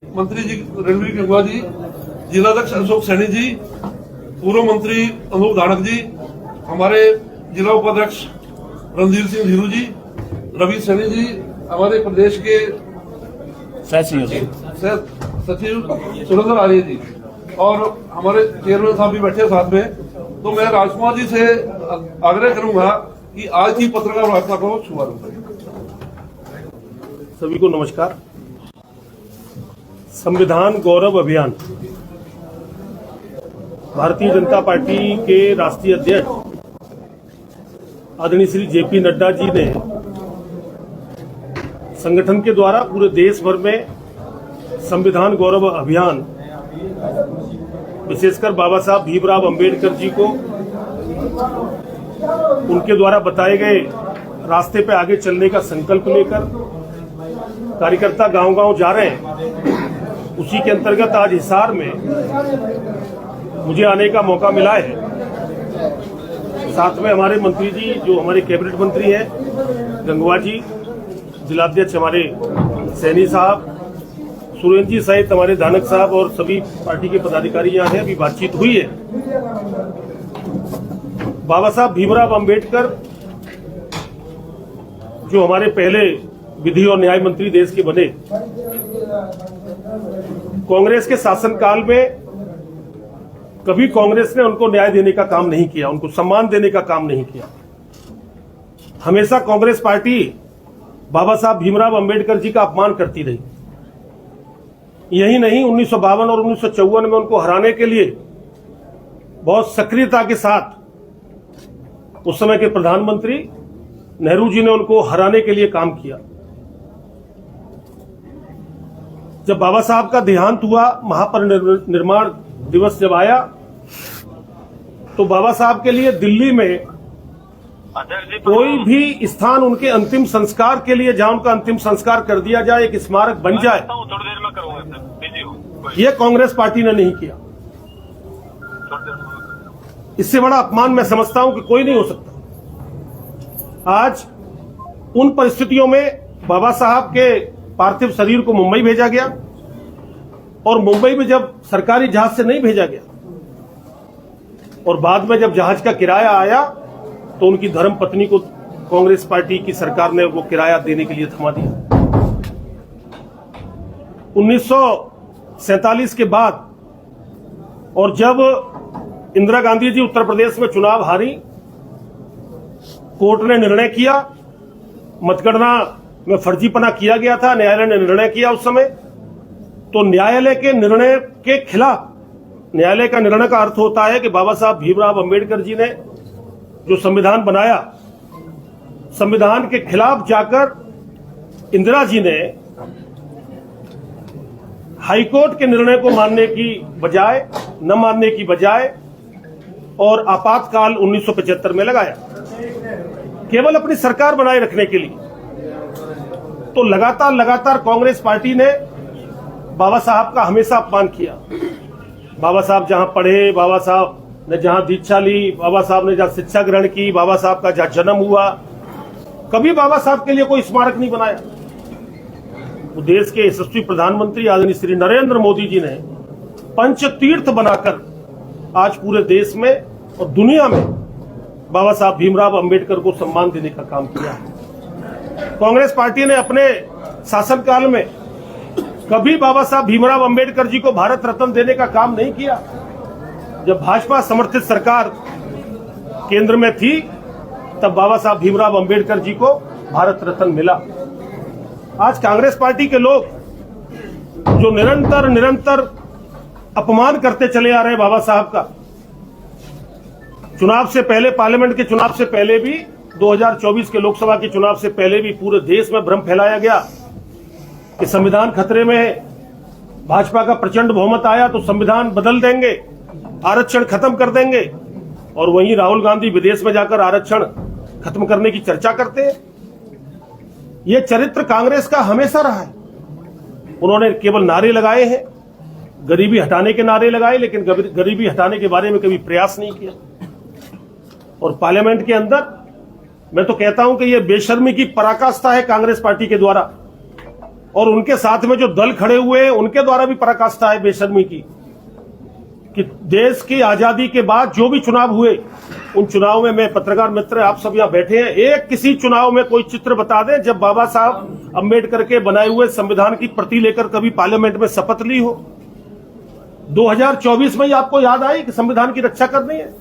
मंत्री जी रणवीर गंगवा जी, जिलाध्यक्ष अशोक सैनी जी, पूर्व मंत्री अनूप धानक जी, हमारे जिला उपाध्यक्ष रणधीर सिंह धीरू जी, रवि सैनी जी, हमारे प्रदेश के सचिव सुरेंद्र आर्य जी और हमारे चेयरमैन साहब भी बैठे साथ में। तो मैं राजकुमार जी से आग्रह करूंगा कि आज की पत्रकार वार्ता को शुभारंभ करें। सभी को नमस्कार। संविधान गौरव अभियान भारतीय जनता पार्टी के राष्ट्रीय अध्यक्ष आदरणीय श्री जेपी नड्डा जी ने संगठन के द्वारा पूरे देश भर में संविधान गौरव अभियान, विशेषकर बाबा साहब भीमराव अंबेडकर जी को उनके द्वारा बताए गए रास्ते पे आगे चलने का संकल्प लेकर कार्यकर्ता गांव-गांव जा रहे हैं। उसी के अंतर्गत आज हिसार में मुझे आने का मौका मिला है। साथ में हमारे मंत्री जी, जो हमारे कैबिनेट मंत्री हैं, गंगवा जी, जिलाध्यक्ष हमारे सैनी साहब, सुरेंद्र जी सहित हमारे धानक साहब और सभी पार्टी के पदाधिकारी यहाँ हैं। अभी बातचीत हुई है। बाबा साहब भीमराव अंबेडकर जो हमारे पहले विधि और न्याय मंत्री देश के बने, कांग्रेस के शासनकाल में कभी कांग्रेस ने उनको न्याय देने का काम नहीं किया, उनको सम्मान देने का काम नहीं किया। हमेशा कांग्रेस पार्टी बाबा साहब भीमराव अंबेडकर जी का अपमान करती रही। यही नहीं, 1952 और 1954 में उनको हराने के लिए बहुत सक्रियता के साथ उस समय के प्रधानमंत्री नेहरू जी ने उनको हराने के लिए काम किया। जब बाबा साहब का देहांत हुआ, महापरिनिर्वाण दिवस जब आया, तो बाबा साहब के लिए दिल्ली में कोई भी स्थान उनके अंतिम संस्कार के लिए, जहां उनका अंतिम संस्कार कर दिया जाए, एक स्मारक बन जाए, ये कांग्रेस पार्टी ने नहीं किया। इससे बड़ा अपमान मैं समझता हूं कि कोई नहीं हो सकता। आज उन परिस्थितियों में बाबा साहब के पार्थिव शरीर को मुंबई भेजा गया और मुंबई में जब सरकारी जहाज से नहीं भेजा गया और बाद में जब जहाज का किराया आया तो उनकी धर्म पत्नी को कांग्रेस पार्टी की सरकार ने वो किराया देने के लिए थमा दिया। 1947 के बाद और जब इंदिरा गांधी जी उत्तर प्रदेश में चुनाव हारी, कोर्ट ने निर्णय किया, मतगणना में फर्जीपना किया गया था, न्यायालय ने निर्णय किया उस समय, तो न्यायालय के निर्णय के खिलाफ, न्यायालय का निर्णय का अर्थ होता है कि बाबा साहब भीमराव अंबेडकर जी ने जो संविधान बनाया, संविधान के खिलाफ जाकर इंदिरा जी ने हाईकोर्ट के निर्णय को मानने की बजाय, न मानने की बजाय, और आपातकाल 1975 में लगाया, केवल अपनी सरकार बनाए रखने के लिए। तो लगातार कांग्रेस पार्टी ने बाबा साहब का हमेशा अपमान किया। बाबा साहब जहां पढ़े, बाबा साहब ने जहां दीक्षा ली, बाबा साहब ने जहां शिक्षा ग्रहण की, बाबा साहब का जहां जन्म हुआ, कभी बाबा साहब के लिए कोई स्मारक नहीं बनाया। वो देश के यशस्वी प्रधानमंत्री आदरणीय श्री नरेंद्र मोदी जी ने पंचतीर्थ बनाकर आज पूरे देश में और दुनिया में बाबा साहब भीमराव अंबेडकर को सम्मान देने का काम किया है। कांग्रेस पार्टी ने अपने शासनकाल में कभी बाबा साहब भीमराव अंबेडकर जी को भारत रत्न देने का काम नहीं किया। जब भाजपा समर्थित सरकार केंद्र में थी, तब बाबा साहब भीमराव अंबेडकर जी को भारत रत्न मिला। आज कांग्रेस पार्टी के लोग जो निरंतर अपमान करते चले आ रहे हैं बाबा साहब का, चुनाव से पहले, पार्लियामेंट के चुनाव से पहले भी, 2024 के लोकसभा के चुनाव से पहले भी पूरे देश में भ्रम फैलाया गया कि संविधान खतरे में है, भाजपा का प्रचंड बहुमत आया तो संविधान बदल देंगे, आरक्षण खत्म कर देंगे, और वहीं राहुल गांधी विदेश में जाकर आरक्षण खत्म करने की चर्चा करते हैं। यह चरित्र कांग्रेस का हमेशा रहा है। उन्होंने केवल नारे लगाए हैं, गरीबी हटाने के नारे लगाए, लेकिन गरीबी हटाने के बारे में कभी प्रयास नहीं किया। और पार्लियामेंट के अंदर मैं तो कहता हूं कि यह बेशर्मी की पराकाष्ठा है कांग्रेस पार्टी के द्वारा और उनके साथ में जो दल खड़े हुए हैं उनके द्वारा भी पराकाष्ठा है बेशर्मी की कि देश की आजादी के बाद जो भी चुनाव हुए उन चुनाव में, मैं पत्रकार मित्र आप सब यहां बैठे हैं, एक किसी चुनाव में कोई चित्र बता दें जब बाबा साहब अंबेडकर के बनाए हुए संविधान की प्रति लेकर कभी पार्लियामेंट में शपथ ली हो। 2024 में ही आपको याद आई कि संविधान की रक्षा करनी है,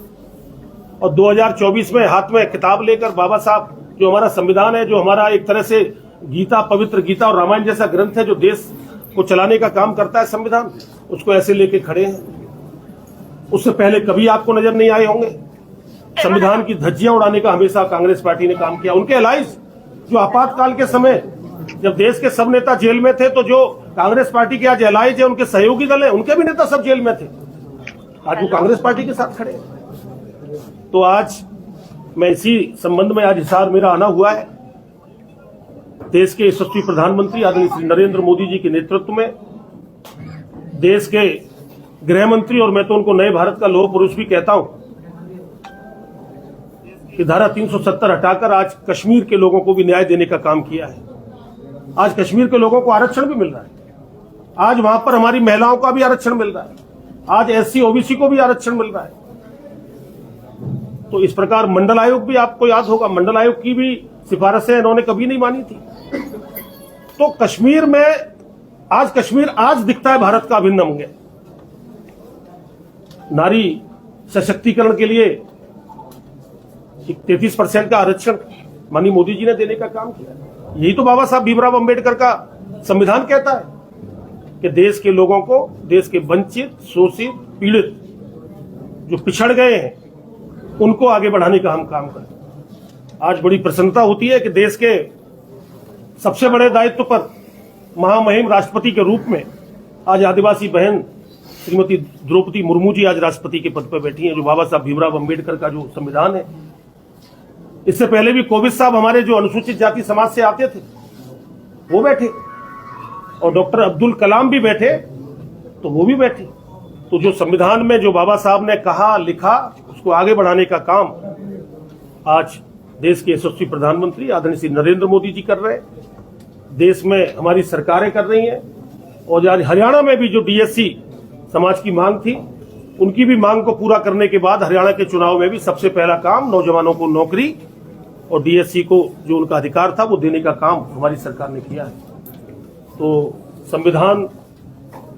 और 2024 में हाथ में किताब लेकर बाबा साहब, जो हमारा संविधान है, जो हमारा एक तरह से गीता, पवित्र गीता और रामायण जैसा ग्रंथ है जो देश को चलाने का काम करता है संविधान, उसको ऐसे लेके खड़े हैं। उससे पहले कभी आपको नजर नहीं आए होंगे। संविधान की धज्जियां उड़ाने का हमेशा कांग्रेस पार्टी ने काम किया। उनके एलाइज जो आपातकाल के समय जब देश के सब नेता जेल में थे, तो जो कांग्रेस पार्टी के आज एलाइज है, उनके सहयोगी दल है, उनके भी नेता सब जेल में थे, आज वो कांग्रेस पार्टी के साथ खड़े हैं। तो आज मैं इसी संबंध में आज हिसार मेरा आना हुआ है। देश के यशस्वी प्रधानमंत्री आदरणीय श्री नरेंद्र मोदी जी के नेतृत्व में देश के गृह मंत्री, और मैं तो उनको नए भारत का लौह पुरुष भी कहता हूं, कि धारा 370 हटाकर आज कश्मीर के लोगों को भी न्याय देने का काम किया है। आज कश्मीर के लोगों को आरक्षण भी मिल रहा है, आज वहां पर हमारी महिलाओं का भी आरक्षण मिल रहा है, आज एससी ओबीसी को भी आरक्षण मिल रहा है। तो इस प्रकार मंडल आयोग भी आपको याद होगा, मंडल आयोग की भी सिफारिशें इन्होंने कभी नहीं मानी थी। तो कश्मीर में कश्मीर आज दिखता है भारत का अभिन्न अंग। नारी सशक्तिकरण के लिए 33% का आरक्षण माननीय मोदी जी ने देने का काम किया। यही तो बाबा साहब भीमराव अंबेडकर का संविधान कहता है कि देश के लोगों को, देश के वंचित, शोषित, पीड़ित, जो पिछड़ गए हैं, उनको आगे बढ़ाने का हम काम करें। आज बड़ी प्रसन्नता होती है कि देश के सबसे बड़े दायित्व पर महामहिम राष्ट्रपति के रूप में आज आदिवासी बहन श्रीमती द्रौपदी मुर्मू जी आज राष्ट्रपति के पद पर बैठी हैं, जो बाबा साहब भीमराव अंबेडकर का जो संविधान है। इससे पहले भी कोविंद साहब हमारे जो अनुसूचित जाति समाज से आते थे वो बैठे, और डॉक्टर अब्दुल कलाम भी बैठे, तो वो भी बैठे। तो जो संविधान में जो बाबा साहब ने कहा, लिखा, उसको आगे बढ़ाने का काम आज देश के यशस्वी प्रधानमंत्री आदरणीय श्री नरेंद्र मोदी जी कर रहे हैं, देश में हमारी सरकारें कर रही हैं। और आज हरियाणा में भी जो डीएससी समाज की मांग थी, उनकी भी मांग को पूरा करने के बाद हरियाणा के चुनाव में भी सबसे पहला काम नौजवानों को नौकरी और डीएससी को जो उनका अधिकार था वो देने का काम हमारी सरकार ने किया है। तो संविधान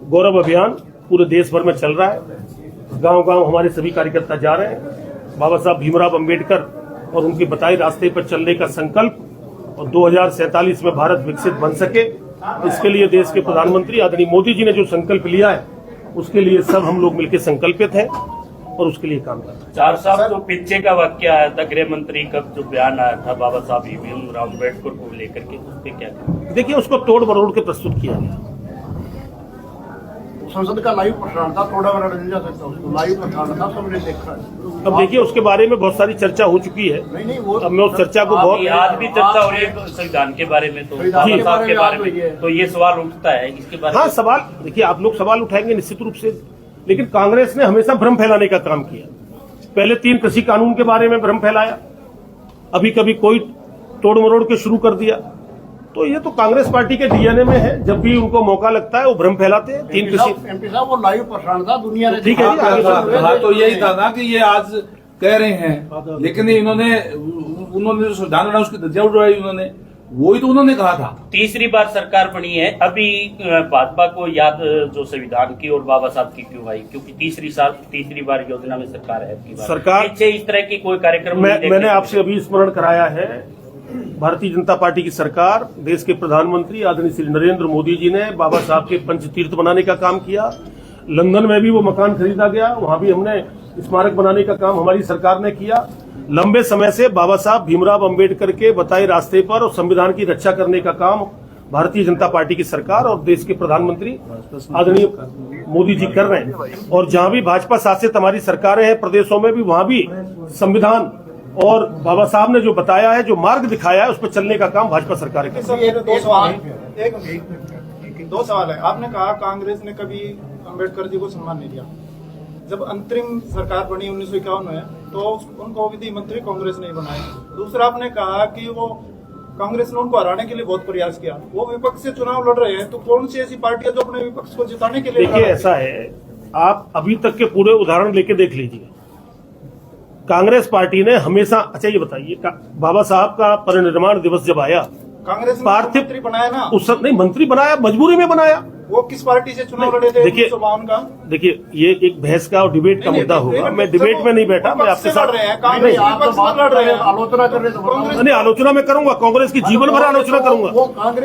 गौरव अभियान पूरे देश भर में चल रहा है, गांव-गांव हमारे सभी कार्यकर्ता जा रहे हैं। बाबा साहब भीमराव अंबेडकर और उनके बताए रास्ते पर चलने का संकल्प, और 2047 में भारत विकसित बन सके, इसके लिए देश के प्रधानमंत्री आदरणीय मोदी जी ने जो संकल्प लिया है, उसके लिए सब हम लोग मिलकर संकल्पित हैं और उसके लिए काम कर रहे हैं। 4 साल तो पीछे का वाक्य आया था, गृह मंत्री का जो बयान आया था बाबा साहब भीमराव अम्बेडकर को लेकर के, उस पर क्या करें? देखिए, उसको तोड़ मरोड़ के प्रस्तुत किया गया। संसद का लाइव प्रसारण था, थोड़ा बड़ा नहीं जा सकता, उसको लाइव प्रसारण था, सबने देखा है। अब देखिए, उसके बारे में बहुत सारी चर्चा हो चुकी है। नहीं, वो अब मैं उस चर्चा को बहुत आज भी चर्चा हो रही है संविधान के बारे में, तो बाबा साहब के बारे में तो ये सवाल उठता है इसके बारे में। हाँ, सवाल देखिए, आप लोग सवाल उठाएंगे निश्चित रूप से, लेकिन कांग्रेस ने हमेशा भ्रम फैलाने का काम किया। पहले 3 कृषि कानून के बारे में भ्रम फैलाया, अभी कभी कोई तोड़ मरोड़ के शुरू कर दिया। तो ये तो कांग्रेस पार्टी के डीएनए में है, जब भी उनको मौका लगता है वो भ्रम फैलाते हैं। 3 कृषि एमपी साहब वो लाइव प्रसारण था, दुनिया ने ठीक है जी, आगे बढ़ो। हाँ, तो यही था ना कि ये आज कह रहे हैं, लेकिन उन्होंने जो संविधान बना उसकी धज्जियां उड़ाई उन्होंने, वही तो उन्होंने कहा था। तीसरी बार सरकार बनी है, अभी भाजपा को याद जो संविधान की और बाबा साहब की क्यों आई? क्योंकि तीसरी बार योजना में सरकार है। सरकार पीछे इस तरह की कोई कार्यक्रम मैंने आपसे अभी स्मरण कराया है। भारतीय जनता पार्टी की सरकार, देश के प्रधानमंत्री आदरणीय श्री नरेंद्र मोदी जी ने बाबा साहब के पंचतीर्थ बनाने का काम किया। लंदन में भी वो मकान खरीदा गया, वहां भी हमने स्मारक बनाने का काम हमारी सरकार ने किया। लंबे समय से बाबा साहब भीमराव अंबेडकर के बताए रास्ते पर और संविधान की रक्षा करने का काम भारतीय जनता पार्टी की सरकार और देश के प्रधानमंत्री आदरणीय मोदी जी कर रहे हैं। और जहां भी भाजपा शासित हमारी सरकारें हैं प्रदेशों में भी, वहां भी संविधान और बाबा साहब ने जो बताया है, जो मार्ग दिखाया है, उस पर चलने का काम भाजपा सरकार कर रही है। दो सवाल है। आपने कहा कांग्रेस ने कभी अंबेडकर जी को सम्मान नहीं दिया। जब अंतरिम सरकार बनी 1951 में, तो उनको विधि मंत्री कांग्रेस ने बनाया। दूसरा, आपने कहा कि वो कांग्रेस ने उनको हराने के लिए बहुत प्रयास किया। वो विपक्ष से चुनाव लड़ रहे हैं, तो कौन सी ऐसी पार्टियां जो अपने विपक्ष को जिताने के लिए देखिए, ऐसा है, आप अभी तक के पूरे उदाहरण लेके देख लीजिए। कांग्रेस पार्टी ने हमेशा, अच्छा ये बताइए, बाबा साहब का परिनिर्वाण दिवस जब आया, कांग्रेस ने पार्थिव मंत्री बनाया ना, उस समय नहीं, मंत्री बनाया, मजबूरी में बनाया। वो किस पार्टी से चुनाव लड़े थे? देखिए, 1952 का। देखिए, ये एक बहस का और डिबेट का मुद्दा होगा। मैं डिबेट में नहीं बैठा, मैं आपके साथ कांग्रेस नहीं, विपक्ष से लड़ रहे हैं, आलोचना कर रहे हैं। नहीं, आलोचना मैं करूंगा, कांग्रेस की जीवन भर आलोचना करूंगा।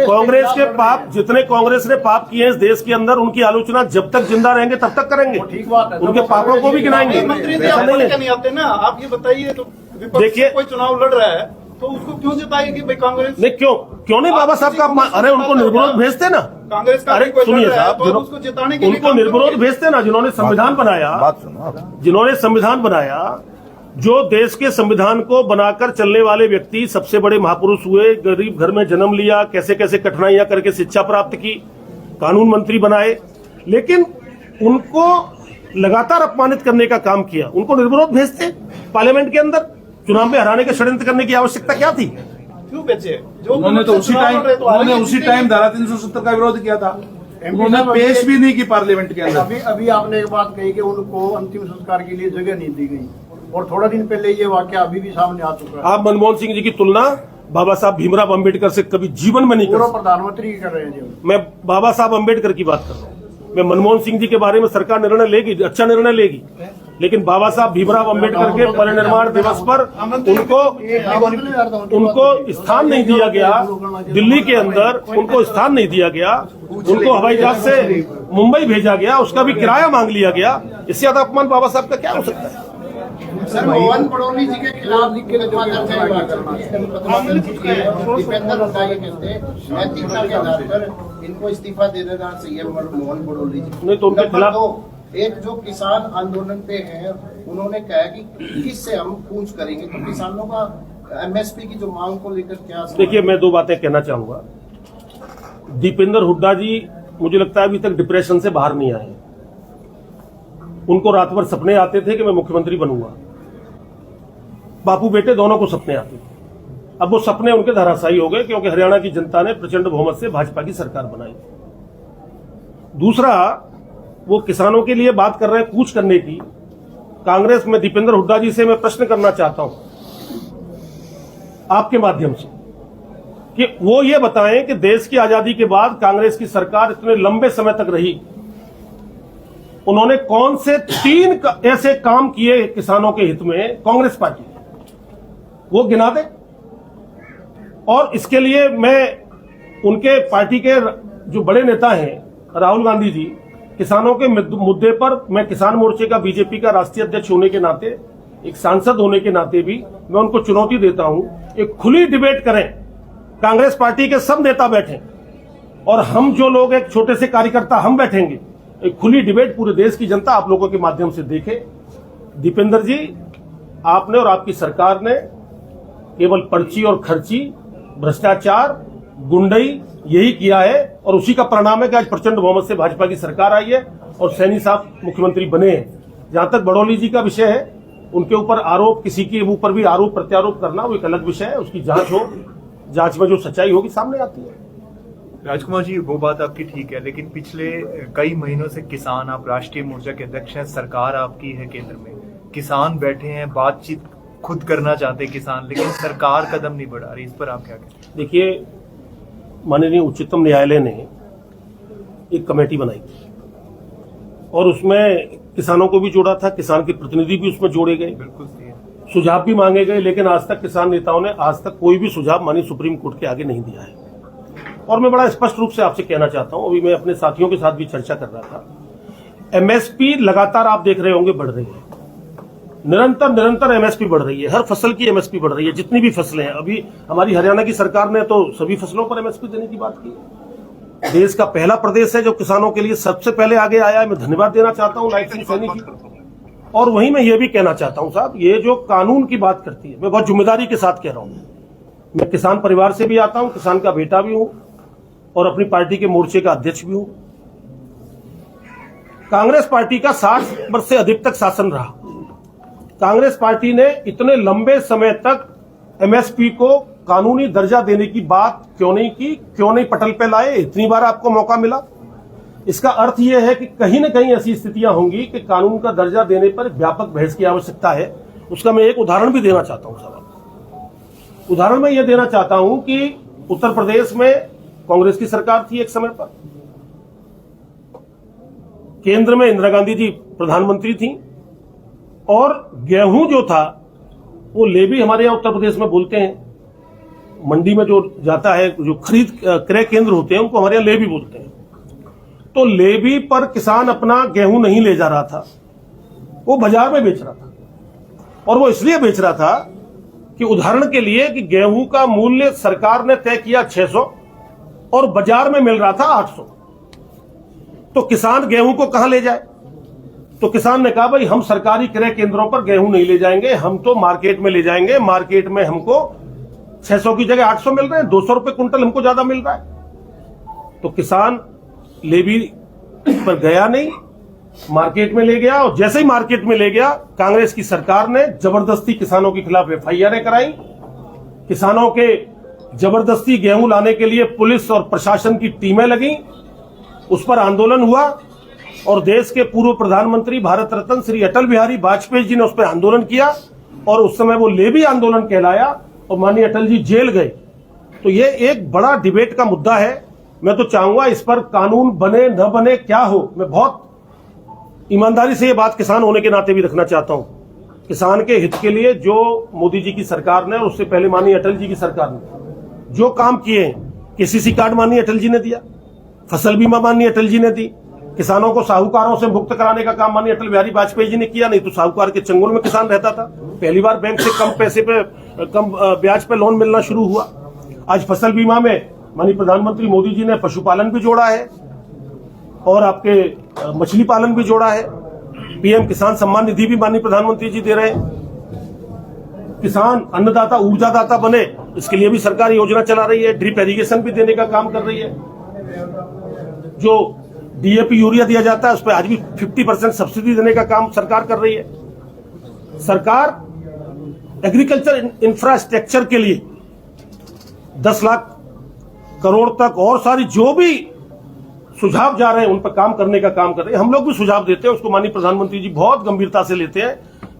कांग्रेस के पाप, जितने कांग्रेस ने पाप किए हैं इस देश के अंदर, उनकी आलोचना जब तक जिंदा रहेंगे तब तक करेंगे। ठीक बात है, उनके पापों को भी गिनाएंगे। मंत्री जी ऐसा आप नहीं है। नहीं आते ना, आप ये बताइए, तो विपक्ष देखिए, से कोई चुनाव लड़ रहा है तो उसको क्यों जिताएगी भाई कांग्रेस? नहीं, क्यों नहीं बाबा साहब का अपमान? अरे उनको निर्विरोध भेजते ना। कांग्रेस का अरे भी कोई लड़ सुनिए रहा है, साहब, तो उसको जिताने के लिए उनको काम निर्विरोध करोगे। भेजते ना, जिन्होंने संविधान बनाया, बात सुनो आप। जिन्होंने संविधान बनाया, जो देश के संविधान को बनाकर चलने वाले व्यक्ति सबसे बड़े महापुरुष हुए, गरीब घर में जन्म लिया, कैसे कैसे कठिनाइयां करके शिक्षा प्राप्त की, कानून मंत्री बनाए, लेकिन उनको लगातार अपमानित करने का काम किया। उनको निर्विरोध भेजते पार्लियामेंट के अंदर। चुनाव में हराने का षड्यंत्र करने की आवश्यकता क्या थी? क्यों बेचे? जो उन्होंने तो उसी टाइम धारा 370 का विरोध किया था। उन्होंने पेश भी नहीं की पार्लियामेंट के अंदर। अभी आपने एक बात कही कि उनको अंतिम संस्कार के लिए जगह नहीं दी गई, और थोड़ा दिन पहले ये वाकया अभी भी सामने आ चुका है। आप मनमोहन सिंह जी की तुलना बाबा साहब भीमराव अंबेडकर से कभी जीवन में नहीं कर पूरा सकते। प्रधानमंत्री कर रहे हैं जी। मैं बाबा साहब अंबेडकर की बात कर रहा हूँ। मैं मनमोहन सिंह जी के बारे में सरकार निर्णय लेगी, अच्छा निर्णय लेगी, लेकिन बाबा साहब भीमराव अंबेडकर के परिनिर्वाण दिवस पर उनको स्थान नहीं दिया गया। दिल्ली के अंदर उनको स्थान नहीं दिया गया। उनको हवाई जहाज से मुंबई भेजा गया, उसका भी किराया मांग लिया गया। इससे ज्यादा अपमान बाबा साहब का क्या हो सकता है? सर, मोहन पड़ोली जी के खिलाफ दीपेंद्र हुड्डा ये कहते हैं नैतिकता के आधार पर इनको इस्तीफा दे देना चाहिए मोहन पड़ोली जी। नहीं तो उनके खिलाफ एक जो किसान आंदोलन पे हैं, उन्होंने कहा कि किससे हम पूछ करेंगे, तो किसानों का एमएसपी की जो मांग को लेकर क्या? देखिए, मैं दो बातें कहना चाहूंगा। दीपेंद्र हुड्डा जी, मुझे लगता है अभी तक डिप्रेशन से बाहर नहीं आए। उनको रात भर सपने आते थे कि मैं मुख्यमंत्री बनूंगा। बापू बेटे दोनों को सपने आते थे। अब वो सपने उनके धराशायी हो गए, क्योंकि हरियाणा की जनता ने प्रचंड बहुमत से भाजपा की सरकार बनाई। दूसरा, वो किसानों के लिए बात कर रहे हैं कूच करने की। कांग्रेस में दीपेंद्र हुड्डा जी से मैं प्रश्न करना चाहता हूं आपके माध्यम से, कि वो ये बताएं कि देश की आजादी के बाद कांग्रेस की सरकार इतने लंबे समय तक रही, उन्होंने कौन से 3 ऐसे काम किए किसानों के हित में कांग्रेस पार्टी, वो गिना दे। और इसके लिए मैं उनके पार्टी के जो बड़े नेता हैं, राहुल गांधी जी, किसानों के मुद्दे पर, मैं किसान मोर्चे का, बीजेपी का राष्ट्रीय अध्यक्ष होने के नाते, एक सांसद होने के नाते भी मैं उनको चुनौती देता हूं, एक खुली डिबेट करें। कांग्रेस पार्टी के सब नेता बैठें और हम जो लोग एक छोटे से कार्यकर्ता हम बैठेंगे, एक खुली डिबेट पूरे देश की जनता आप लोगों के माध्यम से देखे। दीपेंद्र जी, आपने और आपकी सरकार ने केवल पर्ची और खर्ची, भ्रष्टाचार, गुंडई यही किया है, और उसी का परिणाम है कि आज प्रचंड बहुमत से भाजपा की सरकार आई है और सैनी साहब मुख्यमंत्री बने हैं। जहां तक बड़ौली जी का विषय है, उनके ऊपर आरोप, किसी के ऊपर भी आरोप प्रत्यारोप करना, वो एक अलग विषय है। उसकी जांच हो, जांच में जो सच्चाई होगी सामने आती है। राजकुमार जी, वो बात आपकी ठीक है, लेकिन पिछले कई महीनों से किसान, आप राष्ट्रीय मोर्चा के अध्यक्ष हैं, सरकार आपकी है केंद्र में, किसान बैठे हैं, बातचीत खुद करना चाहते हैं किसान, लेकिन सरकार कदम नहीं बढ़ा रही। इस पर आप क्या कहते हैं? देखिए, माननीय उच्चतम न्यायालय ने एक कमेटी बनाई थी और उसमें किसानों को भी जोड़ा था, किसान के प्रतिनिधि भी उसमें जोड़े गए, बिल्कुल सही है। सुझाव भी मांगे गए, लेकिन आज तक किसान नेताओं ने आज तक कोई भी सुझाव माननीय सुप्रीम कोर्ट के आगे नहीं दिया है। और मैं बड़ा स्पष्ट रूप से आपसे कहना चाहता हूं, अभी मैं अपने साथियों के साथ भी चर्चा कर रहा था, एमएसपी लगातार आप देख रहे होंगे बढ़ रही है, निरंतर एमएसपी बढ़ रही है, हर फसल की एमएसपी बढ़ रही है, जितनी भी फसलें हैं। अभी हमारी हरियाणा की सरकार ने तो सभी फसलों पर एमएसपी देने की बात की। देश का पहला प्रदेश है जो किसानों के लिए सबसे पहले आगे आया है। मैं धन्यवाद देना चाहता हूं लाइट सिंह सैनी की। और वहीं मैं ये भी कहना चाहता हूं साहब, ये जो कानून की बात करती है, मैं बहुत जिम्मेदारी के साथ कह रहा हूं। मैं किसान परिवार से भी आता हूं, किसान का बेटा भी हूं और अपनी पार्टी के मोर्चे का अध्यक्ष भी हूं। कांग्रेस पार्टी का 60 वर्ष से अधिक तक शासन रहा। कांग्रेस पार्टी ने इतने लंबे समय तक एमएसपी को कानूनी दर्जा देने की बात क्यों नहीं की, क्यों नहीं पटल पे लाए? इतनी बार आपको मौका मिला। इसका अर्थ यह है कि कहीं न कहीं ऐसी स्थितियां होंगी कि कानून का दर्जा देने पर व्यापक बहस की आवश्यकता है। उसका मैं एक उदाहरण भी देना चाहता हूं साहब। उदाहरण मैं यह देना चाहता हूं कि उत्तर प्रदेश में कांग्रेस की सरकार थी एक समय पर, केंद्र में इंदिरा गांधी जी प्रधानमंत्री थी, और गेहूं जो था वो लेवी हमारे यहां उत्तर प्रदेश में बोलते हैं, मंडी में जो जाता है, जो खरीद क्रय केंद्र होते हैं उनको हमारे यहां लेवी बोलते हैं। तो लेवी पर किसान अपना गेहूं नहीं ले जा रहा था, वो बाजार में बेच रहा था। और वो इसलिए बेच रहा था कि उदाहरण के लिए कि गेहूं का मूल्य सरकार ने तय किया 600 और बाजार में मिल रहा था 800। तो किसान गेहूं को कहां ले जाए? तो किसान ने कहा भाई हम सरकारी क्रय केंद्रों पर गेहूं नहीं ले जाएंगे, हम तो मार्केट में ले जाएंगे। मार्केट में हमको 600 की जगह 800 मिल रहे हैं, 200 रुपए कुंटल हमको ज्यादा मिल रहा है। तो किसान लेवी पर गया नहीं, मार्केट में ले गया, और जैसे ही मार्केट में ले गया कांग्रेस की सरकार ने जबरदस्ती किसानों के खिलाफ एफआईआर कराई। किसानों के जबरदस्ती गेहूं लाने के लिए पुलिस और प्रशासन की टीमें लगी, उस पर आंदोलन हुआ, और देश के पूर्व प्रधानमंत्री भारत रत्न श्री अटल बिहारी वाजपेयी जी ने उस पर आंदोलन किया, और उस समय वो लेवी आंदोलन कहलाया, और माननीय अटल जी जेल गए। तो ये एक बड़ा डिबेट का मुद्दा है। मैं तो चाहूंगा इस पर कानून बने न बने क्या हो, मैं बहुत ईमानदारी से ये बात किसान होने के नाते भी रखना चाहता हूं। किसान के हित के लिए जो मोदी जी की सरकार ने और उससे पहले माननीय अटल जी की सरकार ने जो काम किए हैं, केसीसी कार्ड माननीय अटल जी ने दिया, फसल बीमा माननीय अटल जी ने दी, किसानों को साहूकारों से मुक्त कराने का काम माननीय अटल बिहारी वाजपेयी जी ने किया। नहीं तो साहूकार के चंगुल में किसान रहता था। पहली बार बैंक से कम पैसे पे, कम ब्याज पे लोन मिलना शुरू हुआ। आज फसल बीमा में माननीय प्रधानमंत्री मोदी जी ने पशुपालन भी जोड़ा है, और आपके मछली पालन भी जोड़ा है। पीएम किसान सम्मान निधि भी माननीय प्रधानमंत्री जी दे रहे हैं। किसान अन्नदाता ऊर्जादाता बने, इसके लिए भी सरकार योजना चला रही है। ड्रिप इरिगेशन भी देने का काम कर रही है। जो डीएपी यूरिया दिया जाता है उस पर आज भी 50% सब्सिडी देने का काम सरकार कर रही है। सरकार एग्रीकल्चर इंफ्रास्ट्रक्चर के लिए 10 लाख करोड़ तक और सारी जो भी सुझाव जा रहे हैं उन पर काम करने का काम कर रहे हैं। हम लोग भी सुझाव देते हैं, उसको माननीय प्रधानमंत्री जी बहुत गंभीरता से लेते हैं।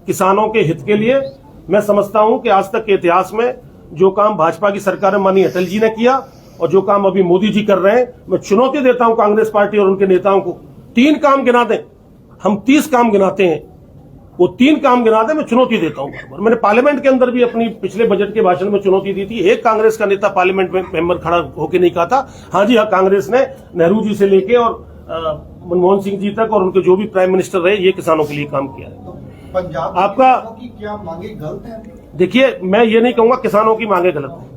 किसानों के हित के लिए मैं समझता हूं कि आज तक के इतिहास में जो काम भाजपा की सरकार में माननीय अटल जी ने किया और जो काम अभी मोदी जी कर रहे हैं, मैं चुनौती देता हूं कांग्रेस पार्टी और उनके नेताओं को। 3 काम गिना दें, हम 30 काम गिनाते हैं, वो 3 काम गिना दें, मैं चुनौती देता हूं। मैंने पार्लियामेंट के अंदर भी अपनी पिछले बजट के भाषण में चुनौती दी थी। एक कांग्रेस का नेता पार्लियामेंट में मेंबर खड़ा होकर नहीं कहा था हाँ जी हाँ, कांग्रेस ने नेहरू जी से लेके और मनमोहन सिंह जी तक और उनके जो भी प्राइम मिनिस्टर रहे, ये किसानों के लिए काम किया है। पंजाब आपका की क्या मांगे गलत है? देखिए, मैं ये नहीं कहूंगा किसानों की मांगे गलत है,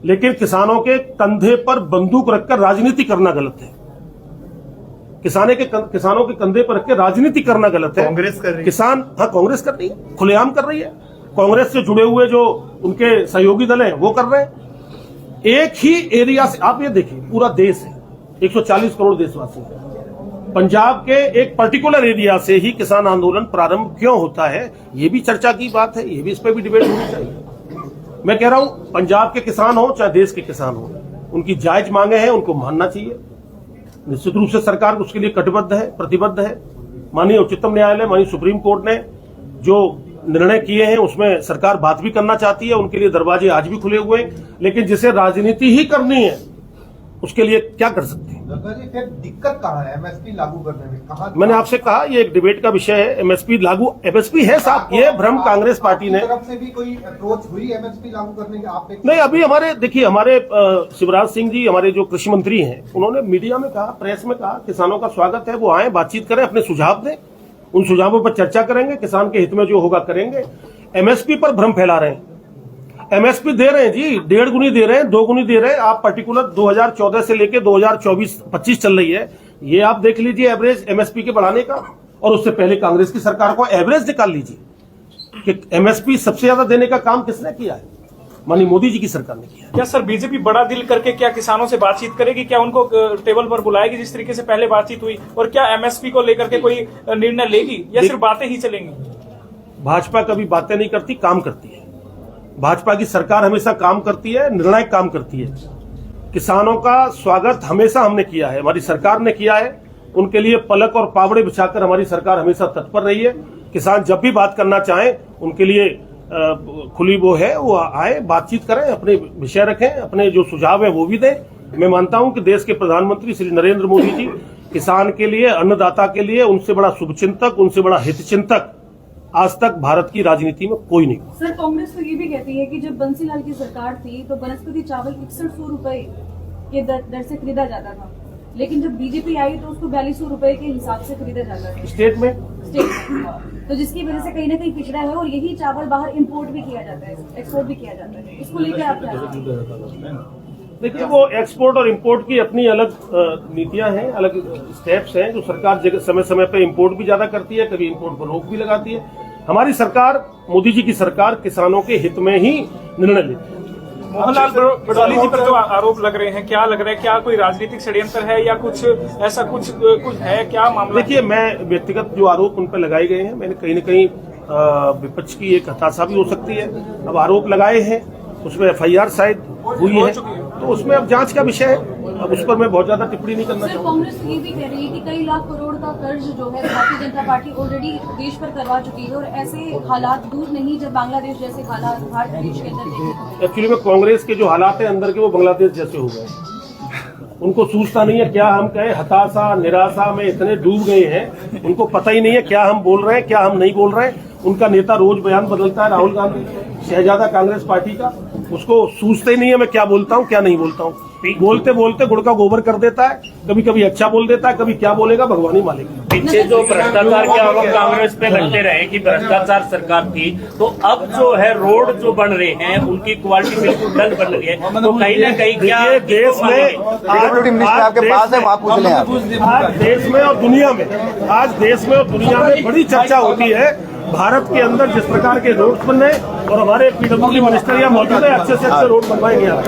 लेकिन किसानों के कंधे पर बंदूक रखकर राजनीति करना गलत है। किसानों के कंधे पर रख के राजनीति करना गलत है। कांग्रेस कर रही है। किसान, हाँ कांग्रेस कर रही है, खुलेआम कर रही है। कांग्रेस से जुड़े हुए जो उनके सहयोगी दल हैं वो कर रहे हैं। एक ही एरिया से आप ये देखिए, पूरा देश है, 140 करोड़ देशवासी हैं। पंजाब के एक पर्टिकुलर एरिया से ही किसान आंदोलन प्रारंभ क्यों होता है, ये भी चर्चा की बात है, ये भी इस पर भी डिबेट होनी चाहिए। मैं कह रहा हूं, पंजाब के किसान हो चाहे देश के किसान हो, उनकी जायज मांगे हैं, उनको मानना चाहिए। निश्चित रूप से सरकार उसके लिए कटिबद्ध है, प्रतिबद्ध है। माननीय उच्चतम न्यायालय, माननीय सुप्रीम कोर्ट ने जो निर्णय किए हैं उसमें सरकार बात भी करना चाहती है, उनके लिए दरवाजे आज भी खुले हुए हैं। लेकिन जिसे राजनीति ही करनी है उसके लिए क्या कर सकते हैं? फिर दिक्कत कहाँ है एमएसपी लागू करने में? कहाँ? मैंने आपसे कहा ये एक डिबेट का विषय है। एमएसपी है साहब, ये भ्रम कांग्रेस पार्टी ने, तरफ से भी कोई अप्रोच हुई एमएसपी लागू करने की? आप नहीं, अभी हमारे शिवराज सिंह जी, हमारे जो कृषि मंत्री हैं, उन्होंने मीडिया में कहा, प्रेस में कहा, किसानों का स्वागत है, वो आए, बातचीत करें, अपने सुझाव दें, उन सुझावों पर चर्चा करेंगे, किसान के हित में जो होगा करेंगे। एमएसपी पर भ्रम फैला रहे हैं। एमएसपी दे रहे हैं जी, 1.5 गुनी दे रहे हैं, 2 गुनी दे रहे हैं। आप पर्टिकुलर 2014 से लेके 2024-25 चल रही है, ये आप देख लीजिए एवरेज एमएसपी के बढ़ाने का, और उससे पहले कांग्रेस की सरकार को एवरेज निकाल लीजिए कि एमएसपी सबसे ज्यादा देने का काम किसने किया है। माननीय मोदी जी की सरकार ने किया। क्या सर बीजेपी बड़ा दिल करके क्या किसानों से बातचीत करेगी? क्या उनको टेबल पर बुलाएगी जिस तरीके से पहले बातचीत हुई? और क्या एमएसपी को लेकर के कोई निर्णय लेगी या सिर्फ बातें ही चलेंगी? भाजपा कभी बातें नहीं करती, काम करती है। भाजपा की सरकार हमेशा काम करती है, निर्णायक काम करती है। किसानों का स्वागत हमेशा हमने किया है, हमारी सरकार ने किया है। उनके लिए पलक और पावड़े बिछाकर हमारी सरकार हमेशा तत्पर रही है। किसान जब भी बात करना चाहें उनके लिए खुली वो है, वो आए, बातचीत करें, अपने विषय रखें, अपने जो सुझाव है वो भी दें। मैं मानता हूं कि देश के प्रधानमंत्री श्री नरेंद्र मोदी जी किसान के लिए, अन्नदाता के लिए, उनसे बड़ा शुभचिंतक, उनसे बड़ा हितचिंतक आज तक भारत की राजनीति में कोई नहीं। सर, कांग्रेस तो ये भी कहती है कि जब बंसीलाल की सरकार थी तो बनस्पति चावल 6100 रुपए के दर से खरीदा जाता था, लेकिन जब बीजेपी आई तो उसको 4200 रुपए के हिसाब से खरीदा जाता है स्टेट में। तो जिसकी वजह से कहीं ना कहीं पिछड़ा है और यही चावल बाहर इंपोर्ट भी किया जाता है, एक्सपोर्ट भी किया जाता है। इसको लेकर आप क्या कहते हैं? देखिए, वो एक्सपोर्ट और इंपोर्ट की अपनी अलग नीतियां हैं, अलग स्टेप्स हैं जो सरकार समय समय पे इंपोर्ट भी ज्यादा करती है, कभी इंपोर्ट पर रोक भी लगाती है। हमारी सरकार, मोदी जी की सरकार, किसानों के हित में ही निर्णय लेती है। मोहनलाल बडोली जी पर जो आरोप लग रहे हैं, क्या लग रहा है, क्या कोई राजनीतिक षड्यंत्र है या कुछ ऐसा कुछ है, क्या मामला? देखिए, मैं व्यक्तिगत जो आरोप उन पर लगाए गए हैं, मैंने कहीं न कहीं विपक्ष की एक हताशा भी हो सकती है। अब आरोप लगाए हैं, उसमें FIR शायद हुई है, तो उसमें अब जांच का विषय है। अब उस पर मैं बहुत ज्यादा टिप्पणी नहीं करना चाहूँगा। कांग्रेस ये भी कह रही है कि कई लाख करोड़ का कर्ज जो है भारतीय जनता पार्टी ऑलरेडी देश पर करवा चुकी है और ऐसे हालात दूर नहीं जब बांग्लादेश जैसे हालात भारत देश के अंदर। एक्चुअली में कांग्रेस के जो हालात है अंदर के, वो बांग्लादेश जैसे हो गए। उनको सूझता नहीं है, क्या हम कहें, हताशा निराशा में इतने डूब गए हैं, उनको पता ही नहीं है क्या हम बोल रहे हैं, क्या हम नहीं बोल रहे हैं। उनका नेता रोज बयान बदलता है, राहुल गांधी, शहजादा कांग्रेस पार्टी का, उसको सूझते ही नहीं है मैं क्या बोलता हूँ क्या नहीं बोलता हूँ। बोलते बोलते गुड़ का गोबर कर देता है, कभी कभी अच्छा बोल देता है, कभी क्या बोलेगा भगवान ही मालिक। पीछे जो भ्रष्टाचार के आरोप कांग्रेस पे लगते रहे कि भ्रष्टाचार सरकार थी, तो अब जो है रोड जो बन रहे हैं उनकी क्वालिटी बिल्कुल गलत बन रही है, तो कहीं ना कहीं क्या देश में आपके पास है, वहाँ पूछ लें आप। आज देश में और दुनिया में, आज देश में और दुनिया में बड़ी चर्चा होती है भारत के अंदर जिस प्रकार के रोड बन रहे हैं, और हमारे PWD मिनिस्टर यहाँ मौजूद है, अच्छे से अच्छे रोड बनवाएंगे आप।